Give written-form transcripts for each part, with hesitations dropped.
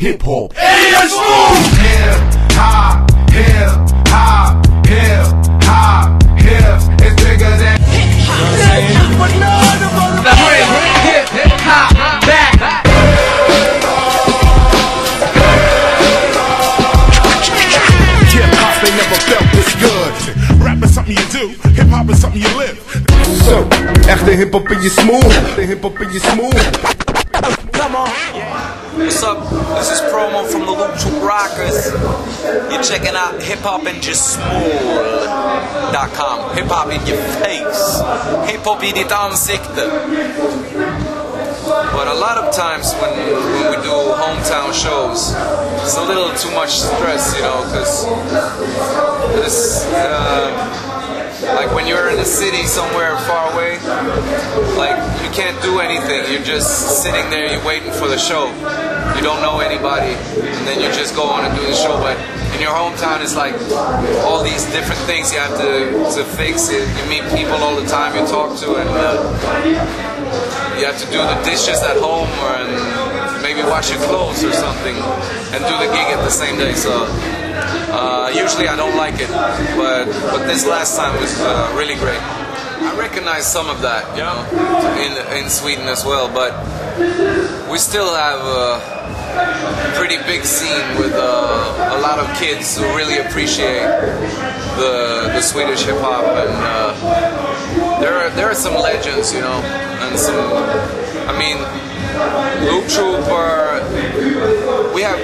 Hip-Hop. Hip-Hop, hip-hop, hip-hop, hip is bigger than hip-hop back. Hip-hop ain't never felt this good. Rap is something you do, hip-hop is something you live. So, echte hip-hop in je smooth. Echte hip-hop in je smooth. Come on. What's up? This is Promoe from the Looptroop Rockers. You're checking out hiphopinjesmooth.com. Hip-hop in your face. Hip-hop in ditt ansikte. But a lot of times when we do hometown shows, it's a little too much stress, you know, because it's like when you're in a city somewhere far away, like you can't do anything. You're just sitting there, you're waiting for the show. You don't know anybody, and then you just go on and do the show. But in your hometown, it's like all these different things you have to fix. You meet people all the time you talk to, and you have to do the dishes at home, or maybe wash your clothes or something, and do the gig at the same day. So usually I don't like it, but this last time was really great. I recognize some of that, you know, in Sweden as well, but we still have a pretty big scene with a lot of kids who really appreciate the Swedish hip hop, and there are some legends, you know, and some, I mean, Looptroop, we have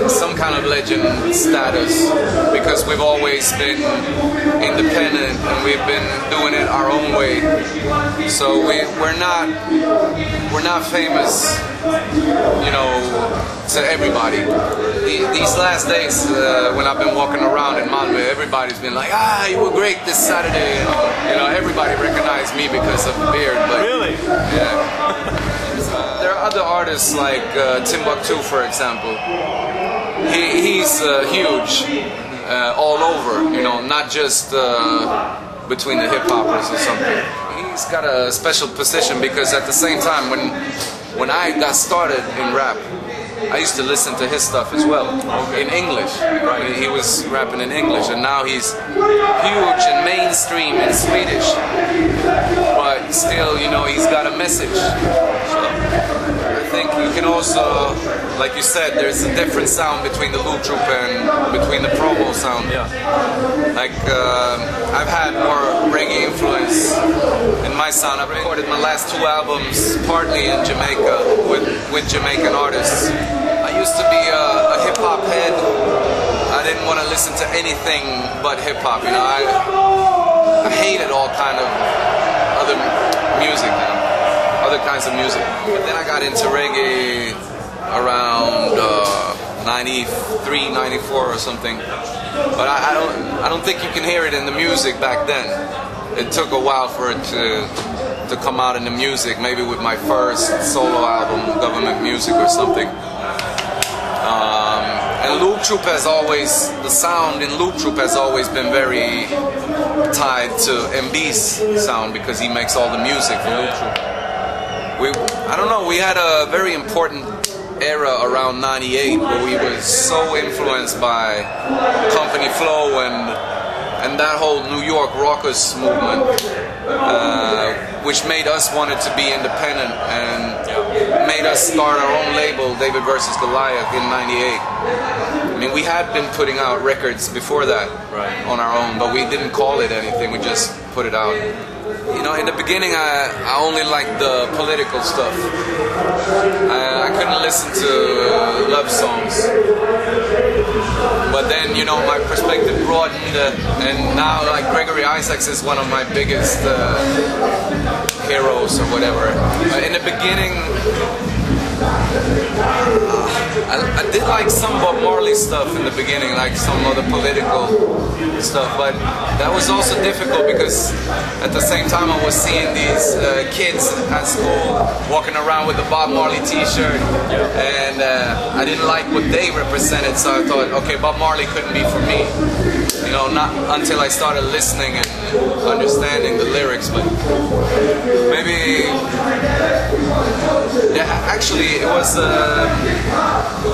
some kind of legend status because we've always been independent and we've been doing it our own way. So we're not famous, you know, to everybody. These last days, when I've been walking around in Malmö, everybody's been like, "Ah, you were great this Saturday," and you know, everybody recognized me because of the beard. But really, yeah. There are other artists like Timbuktu, for example. He's huge all over, you know, not just between the hip hoppers or something. He's got a special position because at the same time, when I got started in rap, I used to listen to his stuff as well, in English. Right. He was rapping in English, and now he's huge and mainstream in Swedish. But still, you know, he's got a message. So I think you can also, like you said, there's a different sound between the Looptroop and between the Promoe sound. Yeah. Like, I've had more reggae influence in my sound. I've recorded my last 2 albums partly in Jamaica with Jamaican artists. I used to be a hip-hop head. I didn't want to listen to anything but hip-hop, you know. I hated all kind of other music, you know, other kinds of music. But then I got into reggae around 93, 94 or something. But I don't think you can hear it in the music back then. It took a while for it to come out in the music, maybe with my first solo album, Government Music or something. And Looptroop has always, the sound in Looptroop has always been very tied to MB's sound because he makes all the music for Looptroop. I don't know, we had a very important era around 98 where we were so influenced by Company Flow and that whole New York Rockers movement, which made us wanted to be independent and made us start our own label, David vs. Goliath, in '98. I mean, we had been putting out records before that on our own, but we didn't call it anything, we just put it out. You know, in the beginning I only liked the political stuff. I couldn't listen to love songs. But then, you know, my perspective broadened, and now, like, Gregory Isaacs is one of my biggest heroes or whatever. In the beginning, I did like some Bob Marley stuff in the beginning, like some of the political stuff, but that was also difficult because at the same time I was seeing these kids at school walking around with the Bob Marley t-shirt, and I didn't like what they represented, so I thought, okay, Bob Marley couldn't be for me. You know, not until I started listening and understanding the lyrics, but maybe, yeah, actually it was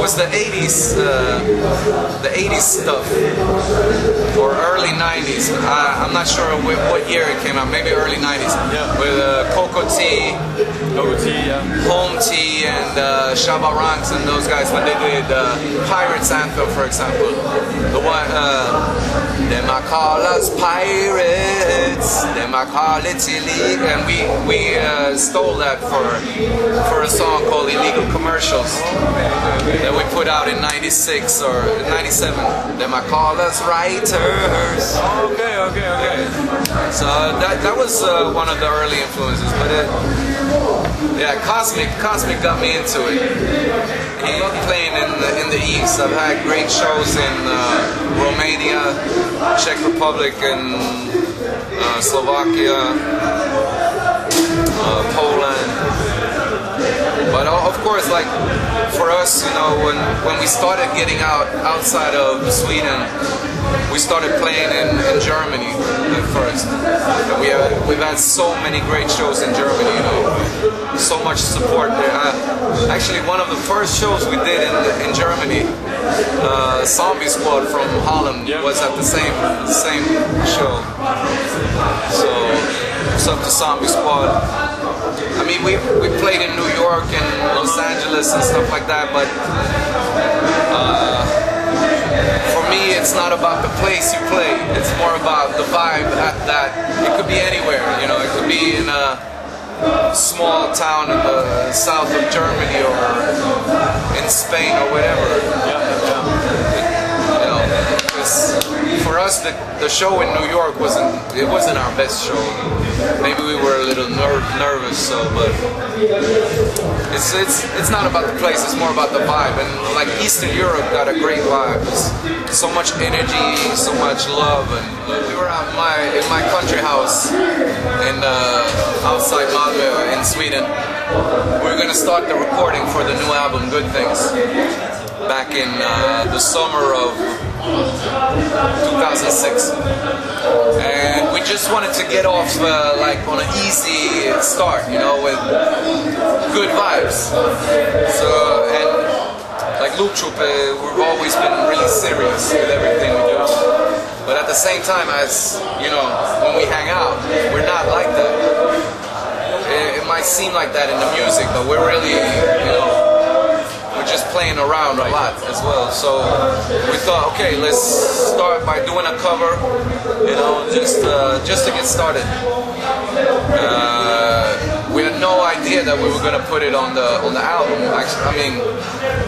was the 80s stuff, or early 90s. I'm not sure what year it came out, maybe early 90s. Yeah. With Coco T, Home T, and Shabba Ranks and those guys when they did Pirates Anthem, for example. The one, them I call us pirates, them I call it illegal, and we stole that for a song called Illegal Commercials that we put out in 96 or 97. Them I call us writers. Okay. So that was one of the early influences, but yeah, Cosmic got me into it. I love playing in the East. I've had great shows in Romania, Czech Republic, and Slovakia, Poland. But of course, like for us, you know, when we started getting outside of Sweden, we started playing in Germany at first. And we've had so many great shows in Germany, you know, so much support there. Actually, one of the first shows we did in Germany, Zombie Squad from Holland was at the same show. So it's up to Zombie Squad. I mean, we played in New York and Los Angeles and stuff like that, but for me, it's not about the place you play. It's more about the vibe at that. It could be anywhere, you know. It could be in a small town in the south of Germany or in Spain or whatever. You know, because for us, the show in New York wasn't our best show. Maybe we were a little nervous, so, but it's not about the place. It's more about the vibe. And like Eastern Europe got a great vibe. It's so much energy, so much love. And we were at in my country house in outside Malmö in Sweden. We were gonna start the recording for the new album, Good Things, back in the summer of 2006, and we just wanted to get off like on an easy start, you know, with good vibes. So, and like Looptroop, we've always been really serious with everything we do. But at the same time, as you know, when we hang out, we're not like that. It might seem like that in the music, but we're really, you know, just playing around a lot as well. So we thought, okay, let's start by doing a cover, you know, just to get started. We had no idea that we were gonna put it on the album. Actually, I mean,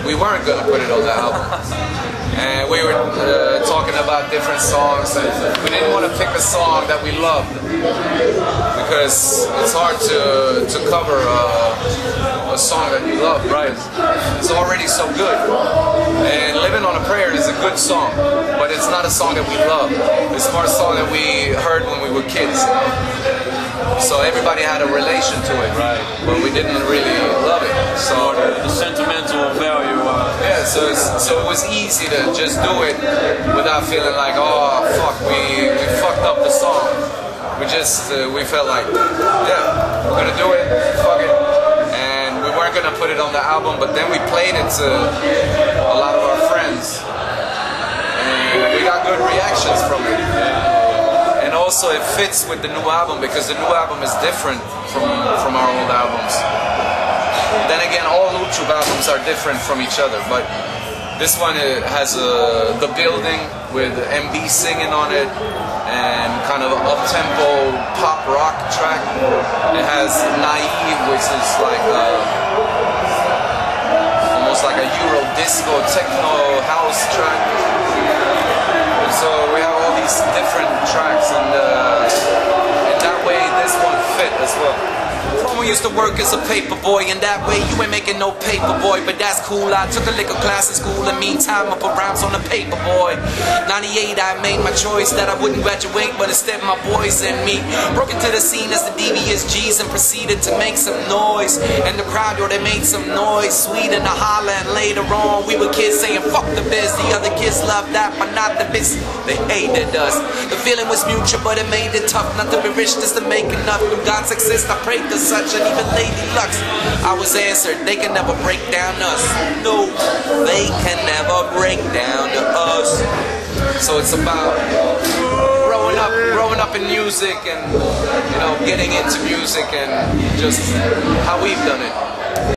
we weren't gonna put it on the album. And we were talking about different songs, and we didn't want to pick a song that we loved because it's hard to cover a song that you love. Right? It's already so good. And Living on a Prayer is a good song, but it's not a song that we love. It's more a song that we heard when we were kids. So everybody had a relation to it, right? But we didn't really love it. So the sentimental value. Yeah, so it was easy to just do it without feeling like, oh fuck, we fucked up the song. We felt like, yeah, we're gonna do it, fuck it. And we weren't gonna put it on the album, but then we played it to a lot of our friends, and we got good reactions from it. And also it fits with the new album because the new album is different from our old albums. Then again, all Looptroop albums are different from each other, but this one has the building with MB singing on it and kind of up-tempo pop rock track. It has Naive, which is like almost like a Euro disco techno house track. And so we have all these different tracks, and in that way this one fit as well. Promoe used to work as a paper boy, and that way you ain't making no paper boy, but that's cool. I took a liquor class in school, in the meantime I put rhymes on the paper boy. 98 I made my choice that I wouldn't graduate, but instead my boys and me broke into the scene as the devious G's and proceeded to make some noise. And the crowd, yo, they made some noise, sweet in the holler, and later on we were kids saying fuck the biz. The other kids loved that, but not the biz. They hated us. The feeling was mutual, but it made it tough not to be rich, just to make enough. When God's exist, I prayed to such, and even Lady Lux, I was answered, they can never break down us. No, they they can never break down to us. So it's about growing up in music and, you know, getting into music and just how we've done it.